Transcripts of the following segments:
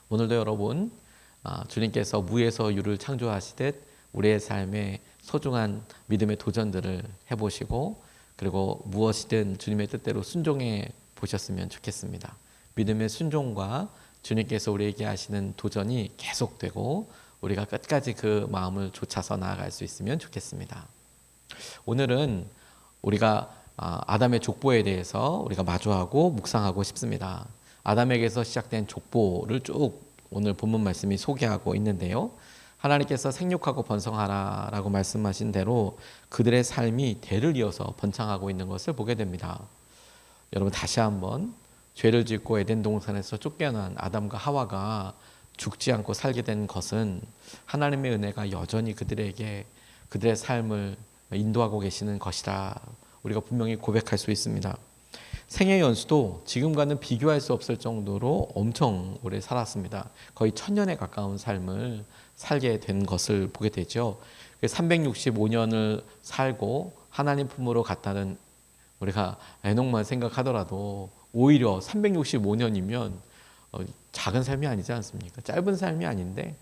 오늘도 여러분 주님께서 무에서 유를 창조하시듯 우리의 삶에 소중한 믿음의 도전들을 해보시고 그리고 무엇이든 주님의 뜻대로 순종해 보셨으면 좋겠습니다. 믿음의 순종과 주님께서 우리에게 하시는 도전이 계속되고 우리가 끝까지 그 마음을 좇아서 나아갈 수 있으면 좋겠습니다. 오늘은 우리가 아담의 족보에 대해서 우리가 마주하고 묵상하고 싶습니다. 아담에게서 시작된 족보를 쭉 오늘 본문 말씀이 소개하고 있는데요. 하나님께서 생육하고 번성하라 라고 말씀하신 대로 그들의 삶이 대를 이어서 번창하고 있는 것을 보게 됩니다. 여러분 다시 한번 죄를 짓고 에덴 동산에서 쫓겨난 아담과 하와가 죽지 않고 살게 된 것은 하나님의 은혜가 여전히 그들에게 그들의 삶을 인도하고 계시는 것이다. 우리가 분명히 고백할 수 있습니다. 생애 연수도 지금과는 비교할 수 없을 정도로 엄청 오래 살았습니다. 거의 1000년에 가까운 삶을 살게 된 것을 보게 되죠. 365년을 살고 하나님 품으로 갔다는 우리가 에녹만 생각하더라도 오히려 365년이면 작은 삶이 아니지 않습니까? 짧은 삶이 아닌데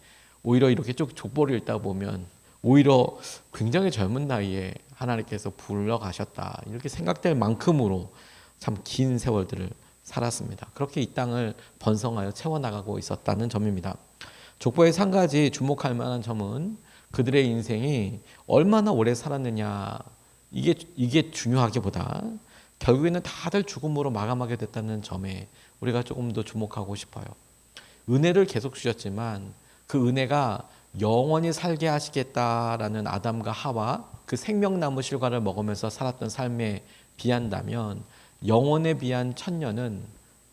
오히려 이렇게 쭉 족보를 읽다 보면 오히려 굉장히 젊은 나이에 하나님께서 불러가셨다 이렇게 생각될 만큼으로 참 긴 세월들을 살았습니다. 그렇게 이 땅을 번성하여 채워나가고 있었다는 점입니다. 족보의 한 가지 주목할 만한 점은 그들의 인생이 얼마나 오래 살았느냐 이게 중요하기보다 결국에는 다들 죽음으로 마감하게 됐다는 점에 우리가 조금 더 주목하고 싶어요. 은혜를 계속 주셨지만 그 은혜가 영원히 살게 하시겠다라는 아담과 하와 그 생명나무 실과를 먹으면서 살았던 삶에 비한다면 영원에 비한 1000년은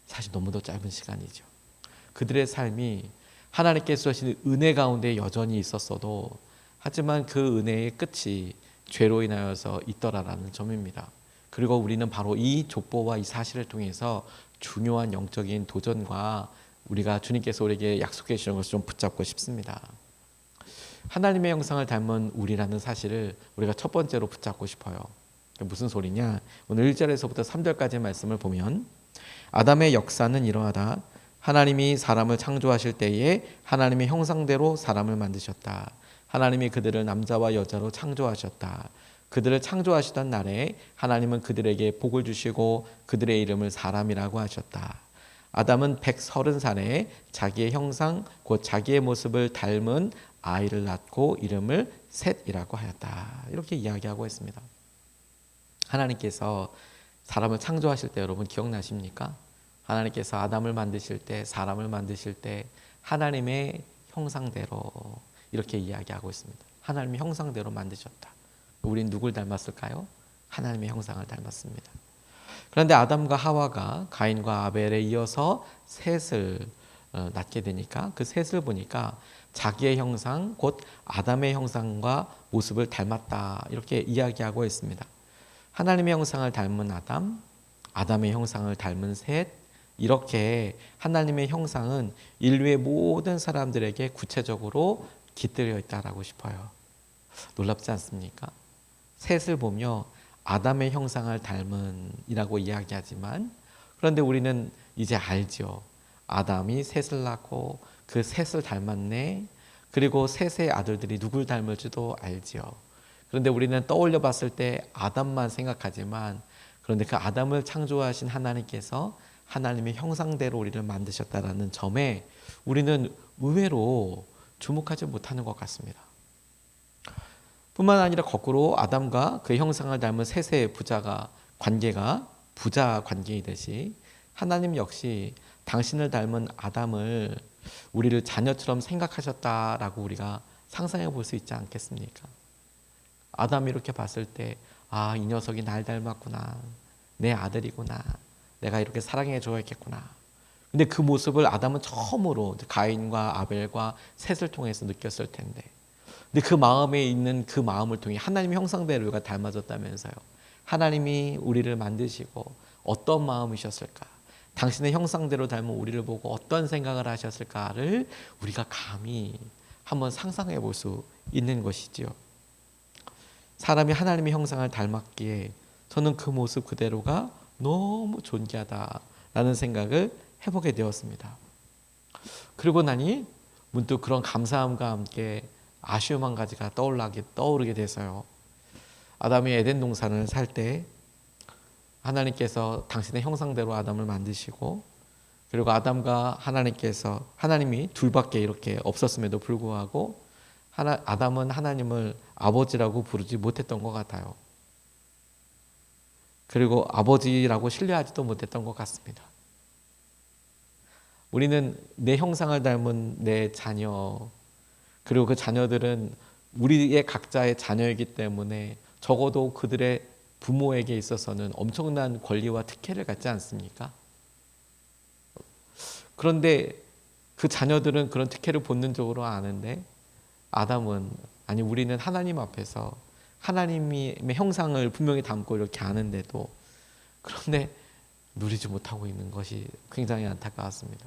사실 너무도 짧은 시간이죠. 그들의 삶이 하나님께서 주신 은혜 가운데 여전히 있었어도 하지만 그 은혜의 끝이 죄로 인하여서 있더라라는 점입니다. 그리고 우리는 바로 이 족보와 이 사실을 통해서 중요한 영적인 도전과 우리가 주님께서 우리에게 약속해 주신 것을 좀 붙잡고 싶습니다. 하나님의 형상을 닮은 우리라는 사실을 우리가 첫 번째로 붙잡고 싶어요. 무슨 소리냐? 오늘 1절에서부터 3절까지의 말씀을 보면 아담의 역사는 이러하다. 하나님이 사람을 창조하실 때에 하나님의 형상대로 사람을 만드셨다. 하나님이 그들을 남자와 여자로 창조하셨다. 그들을 창조하시던 날에 하나님은 그들에게 복을 주시고 그들의 이름을 사람이라고 하셨다. 아담은 130살에 자기의 형상 곧 자기의 모습을 닮은 아이를 낳고 이름을 셋이라고 하였다. 이렇게 이야기하고 있습니다. 하나님께서 사람을 창조하실 때 여러분 기억나십니까? 하나님께서 아담을 만드실 때 사람을 만드실 때 하나님의 형상대로 이렇게 이야기하고 있습니다. 하나님의 형상대로 만드셨다. 우린 누굴 닮았을까요? 하나님의 형상을 닮았습니다. 그런데 아담과 하와가 가인과 아벨에 이어서 셋을 낳게 되니까 그 셋을 보니까 자기의 형상 곧 아담의 형상과 모습을 닮았다 이렇게 이야기하고 있습니다. 하나님의 형상을 닮은 아담, 아담의 형상을 닮은 셋 이렇게 하나님의 형상은 인류의 모든 사람들에게 구체적으로 깃들여 있다라고 싶어요. 놀랍지 않습니까? 셋을 보며 아담의 형상을 닮은 이라고 이야기하지만 그런데 우리는 이제 알죠. 아담이 셋을 낳고 그 셋을 닮았네. 그리고 셋의 아들들이 누굴 닮을지도 알죠. 그런데 우리는 떠올려 봤을 때 아담만 생각하지만 그런데 그 아담을 창조하신 하나님께서 하나님의 형상대로 우리를 만드셨다라는 점에 우리는 의외로 주목하지 못하는 것 같습니다. 뿐만 아니라 거꾸로 아담과 그 형상을 닮은 셋의 관계가 부자 관계이듯이 하나님 역시 당신을 닮은 아담을 우리를 자녀처럼 생각하셨다라고 우리가 상상해 볼 수 있지 않겠습니까? 아담이 이렇게 봤을 때 이 녀석이 날 닮았구나. 내 아들이구나. 내가 이렇게 사랑해 줘야겠구나. 근데 그 모습을 아담은 처음으로 가인과 아벨과 셋을 통해서 느꼈을 텐데 근데 그 마음에 있는 그 마음을 통해 하나님의 형상대로 우리가 닮아졌다면서요. 하나님이 우리를 만드시고 어떤 마음이셨을까? 당신의 형상대로 닮은 우리를 보고 어떤 생각을 하셨을까를 우리가 감히 한번 상상해 볼 수 있는 것이지요. 사람이 하나님의 형상을 닮았기에 저는 그 모습 그대로가 너무 존귀하다라는 생각을 해보게 되었습니다. 그러고 나니 문득 그런 감사함과 함께 아쉬움 한 가지가 떠오르게 돼서요. 아담이 에덴 동산을 살 때 하나님께서 당신의 형상대로 아담을 만드시고, 그리고 아담과 하나님이 둘밖에 이렇게 없었음에도 불구하고 아담은 하나님을 아버지라고 부르지 못했던 것 같아요. 그리고 아버지라고 신뢰하지도 못했던 것 같습니다. 우리는 내 형상을 닮은 내 자녀, 그리고 그 자녀들은 우리의 각자의 자녀이기 때문에 적어도 그들의 부모에게 있어서는 엄청난 권리와 특혜를 갖지 않습니까? 그런데 그 자녀들은 그런 특혜를 본능적으로 아는데 우리는 하나님 앞에서 하나님의 형상을 분명히 담고 이렇게 아는데도, 그런데 누리지 못하고 있는 것이 굉장히 안타까웠습니다.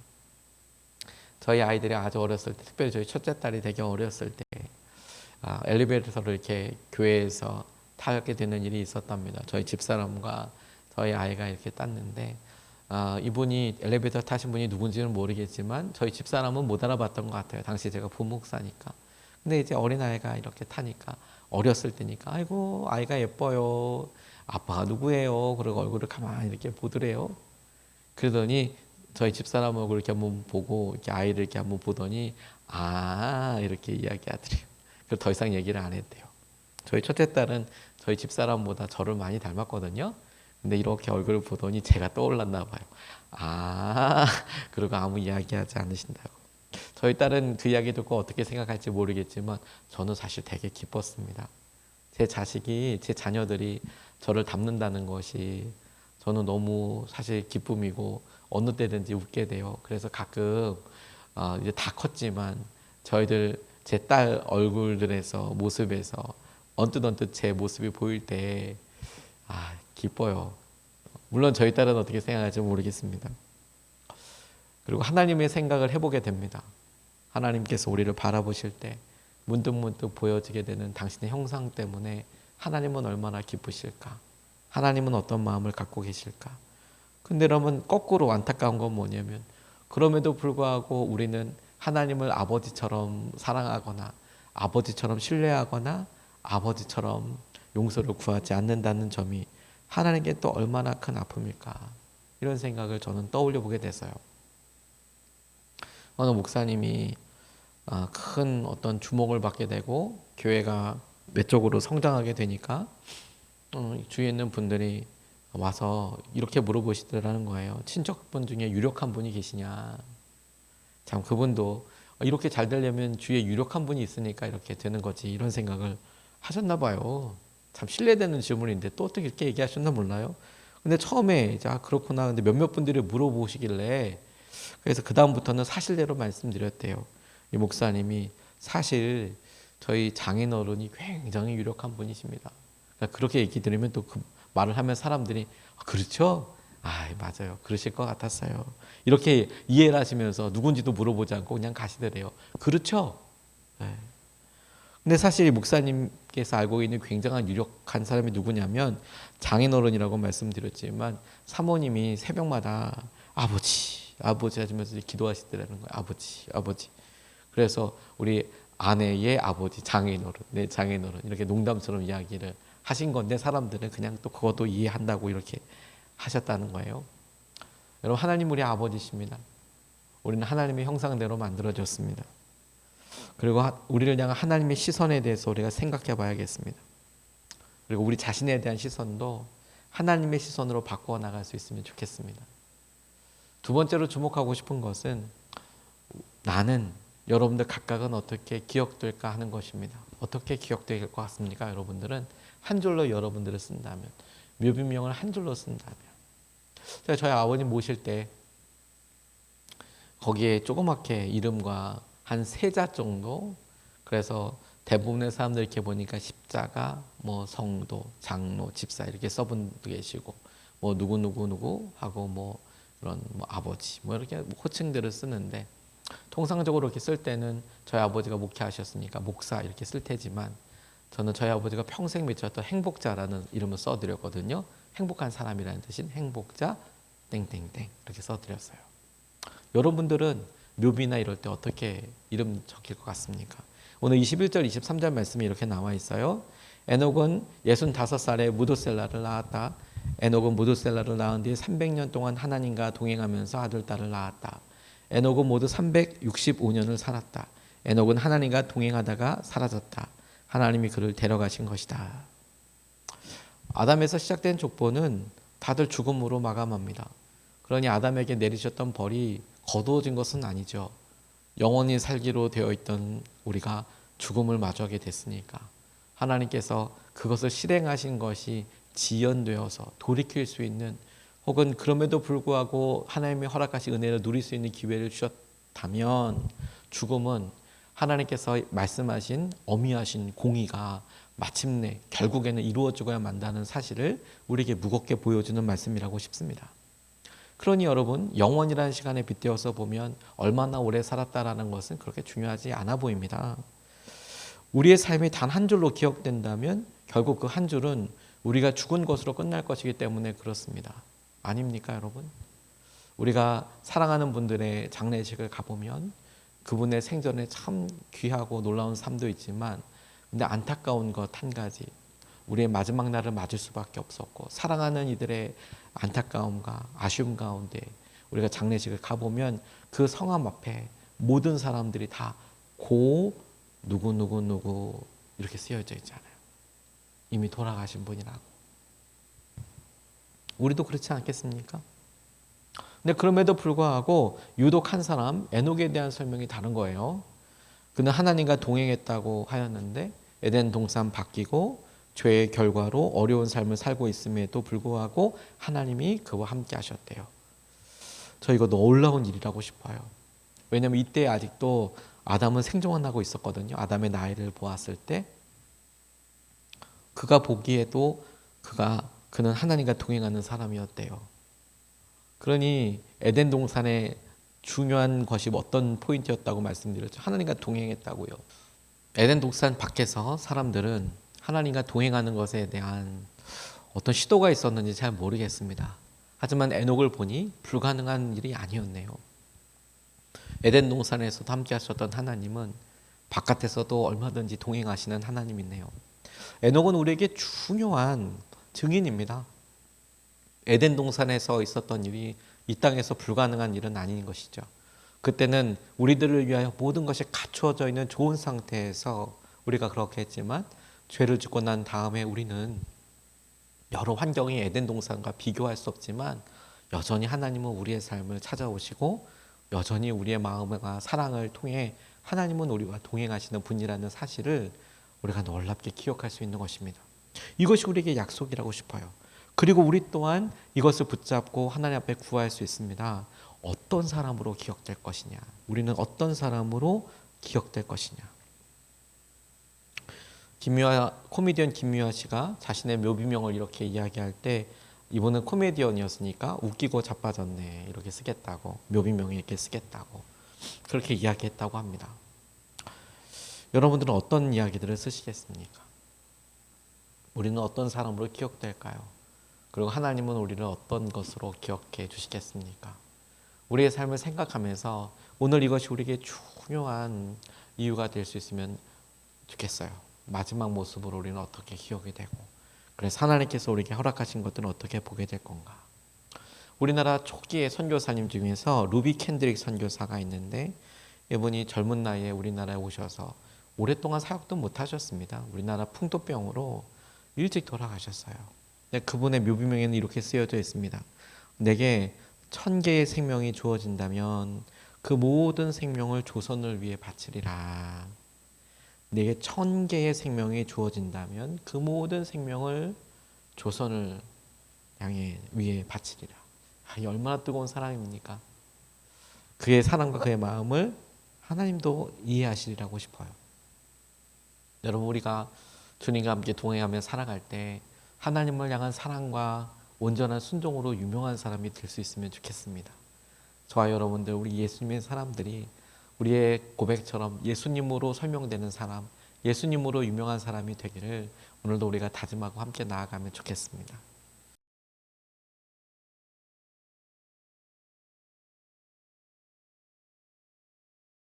저희 아이들이 아주 어렸을 때, 특별히 저희 첫째 딸이 되게 어렸을 때 엘리베이터를 이렇게 교회에서 타게 되는 일이 있었답니다. 저희 집사람과 저희 아이가 이렇게 땄는데, 이분이 엘리베이터 타신 분이 누군지는 모르겠지만 저희 집사람은 못 알아봤던 것 같아요. 당시 제가 부목사니까. 근데 이제 어린아이가 이렇게 타니까, 어렸을 때니까, 아이고 아이가 예뻐요, 아빠가 누구예요, 그리고 얼굴을 가만히 이렇게 보더래요. 그러더니 저희 집사람 얼굴 이렇게 한번 보고 이렇게 아이를 이렇게 한번 보더니 이렇게 이야기하더래요. 그래서 더 이상 얘기를 안 했대요. 저희 첫째 딸은 저희 집사람보다 저를 많이 닮았거든요. 근데 이렇게 얼굴을 보더니 제가 떠올랐나 봐요. 그리고 아무 이야기하지 않으신다고. 저희 딸은 그 이야기 듣고 어떻게 생각할지 모르겠지만 저는 사실 되게 기뻤습니다. 제 자녀들이 저를 닮는다는 것이 저는 너무 사실 기쁨이고 어느 때든지 웃게 돼요. 그래서 가끔 이제 다 컸지만 제 딸 얼굴들에서, 모습에서 언뜻 제 모습이 보일 때 기뻐요. 물론 저희 딸은 어떻게 생각할지 모르겠습니다. 그리고 하나님의 생각을 해보게 됩니다. 하나님께서 우리를 바라보실 때 문득 보여지게 되는 당신의 형상 때문에 하나님은 얼마나 기쁘실까? 하나님은 어떤 마음을 갖고 계실까? 근데 여러분, 거꾸로 안타까운 건 뭐냐면, 그럼에도 불구하고 우리는 하나님을 아버지처럼 사랑하거나 아버지처럼 신뢰하거나 아버지처럼 용서를 구하지 않는다는 점이 하나님께 또 얼마나 큰 아픔일까? 이런 생각을 저는 떠올려 보게 됐어요. 어느 목사님이 큰 어떤 주목을 받게 되고 교회가 외적으로 성장하게 되니까 주위에 있는 분들이 와서 이렇게 물어보시더라는 거예요. 친척분 중에 유력한 분이 계시냐? 참, 그분도 이렇게 잘 되려면 주위에 유력한 분이 있으니까 이렇게 되는 거지, 이런 생각을 하셨나 봐요. 참 신뢰되는 질문인데 또 어떻게 이렇게 얘기하셨나 몰라요. 근데 처음에 그렇구나. 근데 몇몇 분들이 물어보시길래, 그래서 그 다음부터는 사실대로 말씀드렸대요. 이 목사님이 사실 저희 장인어른이 굉장히 유력한 분이십니다. 그러니까 그렇게 얘기 들으면 또 그 말을 하면 사람들이 그렇죠? 맞아요. 그러실 것 같았어요. 이렇게 이해를 하시면서 누군지도 물어보지 않고 그냥 가시더래요. 그렇죠? 네. 근데 사실 목사님께서 알고 있는 굉장한 유력한 사람이 누구냐면, 장인어른이라고 말씀드렸지만 사모님이 새벽마다 아버지 하시면서 기도하시더라는 거예요. 아버지. 그래서 우리 아내의 아버지, 내 장인어른, 이렇게 농담처럼 이야기를 하신 건데 사람들은 그냥 또 그것도 이해한다고 이렇게 하셨다는 거예요. 여러분, 하나님 우리 아버지십니다. 우리는 하나님의 형상대로 만들어졌습니다. 그리고 우리를 향한 하나님의 시선에 대해서 우리가 생각해 봐야겠습니다. 그리고 우리 자신에 대한 시선도 하나님의 시선으로 바꾸어 나갈 수 있으면 좋겠습니다. 두 번째로 주목하고 싶은 것은, 나는, 여러분들 각각은 어떻게 기억될까 하는 것입니다. 어떻게 기억될 것 같습니까? 여러분들은 한 줄로 여러분들을 쓴다면, 묘비명을 한 줄로 쓴다면, 제가 저희 아버님 모실 때 거기에 조그맣게 이름과 한 3자 정도, 그래서 대부분의 사람들 이렇게 보니까 십자가, 성도, 장로, 집사 이렇게 써분도 계시고, 누구 하고 그런 아버지 이렇게 호칭들을 쓰는데, 통상적으로 이렇게 쓸 때는 저희 아버지가 목회하셨으니까 목사 이렇게 쓸 테지만, 저는 저희 아버지가 평생 맺혔던 행복자라는 이름을 써드렸거든요. 행복한 사람이라는 뜻인 행복자 땡땡땡 이렇게 써드렸어요. 여러분들은 묘비나 이럴 때 어떻게 이름 적힐 것 같습니까? 오늘 21절 23절 말씀이 이렇게 나와 있어요. 에녹은 65살에 무두셀라를 낳았다. 에녹은 무두셀라를 낳은 뒤 300년 동안 하나님과 동행하면서 아들 딸을 낳았다. 에녹은 모두 365년을 살았다. 에녹은 하나님과 동행하다가 사라졌다. 하나님이 그를 데려가신 것이다. 아담에서 시작된 족보는 다들 죽음으로 마감합니다. 그러니 아담에게 내리셨던 벌이 거두어진 것은 아니죠. 영원히 살기로 되어 있던 우리가 죽음을 마주하게 됐으니까 하나님께서 그것을 실행하신 것이 지연되어서 돌이킬 수 있는, 혹은 그럼에도 불구하고 하나님의 허락하신 은혜를 누릴 수 있는 기회를 주셨다면, 죽음은 하나님께서 말씀하신 어미하신 공의가 마침내 결국에는 이루어지고야 만다는 사실을 우리에게 무겁게 보여주는 말씀이라고 싶습니다. 그러니 여러분, 영원이라는 시간에 빗대어서 보면 얼마나 오래 살았다라는 것은 그렇게 중요하지 않아 보입니다. 우리의 삶이 단 한 줄로 기억된다면 결국 그 한 줄은 우리가 죽은 것으로 끝날 것이기 때문에 그렇습니다. 아닙니까, 여러분? 우리가 사랑하는 분들의 장례식을 가보면 그분의 생전에 참 귀하고 놀라운 삶도 있지만, 근데 안타까운 것 한 가지, 우리의 마지막 날을 맞을 수밖에 없었고, 사랑하는 이들의 안타까움과 아쉬움 가운데 우리가 장례식을 가보면 그 성함 앞에 모든 사람들이 다 고 누구 이렇게 쓰여져 있잖아요. 이미 돌아가신 분이라고. 우리도 그렇지 않겠습니까? 근데 그럼에도 불구하고 유독 한 사람, 에녹에 대한 설명이 다른 거예요. 그는 하나님과 동행했다고 하였는데 에덴 동산 바뀌고 죄의 결과로 어려운 삶을 살고 있음에도 불구하고 하나님이 그와 함께 하셨대요. 저 이거 놀라운 일이라고 싶어요. 왜냐하면 이때 아직도 아담은 생존을 하고 있었거든요. 아담의 나이를 보았을 때 그가 보기에도 그는 하나님과 동행하는 사람이었대요. 그러니 에덴 동산의 중요한 것이 어떤 포인트였다고 말씀드렸죠. 하나님과 동행했다고요. 에덴 동산 밖에서 사람들은 하나님과 동행하는 것에 대한 어떤 시도가 있었는지 잘 모르겠습니다. 하지만 에녹을 보니 불가능한 일이 아니었네요. 에덴 동산에서도 함께 하셨던 하나님은 바깥에서도 얼마든지 동행하시는 하나님이네요. 에녹은 우리에게 중요한 증인입니다. 에덴 동산에서 있었던 일이 이 땅에서 불가능한 일은 아닌 것이죠. 그때는 우리들을 위하여 모든 것이 갖추어져 있는 좋은 상태에서 우리가 그렇게 했지만, 죄를 짓고 난 다음에 우리는 여러 환경이 에덴 동산과 비교할 수 없지만 여전히 하나님은 우리의 삶을 찾아오시고 여전히 우리의 마음과 사랑을 통해 하나님은 우리와 동행하시는 분이라는 사실을 우리가 놀랍게 기억할 수 있는 것입니다. 이것이 우리에게 약속이라고 싶어요. 그리고 우리 또한 이것을 붙잡고 하나님 앞에 구할 수 있습니다. 어떤 사람으로 기억될 것이냐, 우리는 어떤 사람으로 기억될 것이냐. 코미디언 김미화 씨가 자신의 묘비명을 이렇게 이야기할 때, 이분은 코미디언이었으니까 웃기고 자빠졌네 이렇게 쓰겠다고, 묘비명에 이렇게 쓰겠다고 그렇게 이야기했다고 합니다. 여러분들은 어떤 이야기들을 쓰시겠습니까? 우리는 어떤 사람으로 기억될까요? 그리고 하나님은 우리를 어떤 것으로 기억해 주시겠습니까? 우리의 삶을 생각하면서 오늘 이것이 우리에게 중요한 이유가 될 수 있으면 좋겠어요. 마지막 모습으로 우리는 어떻게 기억이 되고, 그래서 하나님께서 우리에게 허락하신 것들은 어떻게 보게 될 건가. 우리나라 초기의 선교사님 중에서 루비 캔드릭 선교사가 있는데, 이분이 젊은 나이에 우리나라에 오셔서 오랫동안 사역도 못 하셨습니다. 우리나라 풍토병으로 일찍 돌아가셨어요. 근데 그분의 묘비명에는 이렇게 쓰여져 있습니다. 내게 1000개의 생명이 주어진다면 그 모든 생명을 조선을 위해 바치리라. 내게 1000개의 생명이 주어진다면 그 모든 생명을 조선을 위해 바치리라. 이 얼마나 뜨거운 사랑입니까? 그의 사랑과 그의 마음을 하나님도 이해하시리라고 싶어요. 여러분, 우리가 주님과 함께 동행하며 살아갈 때 하나님을 향한 사랑과 온전한 순종으로 유명한 사람이 될 수 있으면 좋겠습니다. 저와 여러분들, 우리 예수님의 사람들이 우리의 고백처럼 예수님으로 설명되는 사람, 예수님으로 유명한 사람이 되기를 오늘도 우리가 다짐하고 함께 나아가면 좋겠습니다.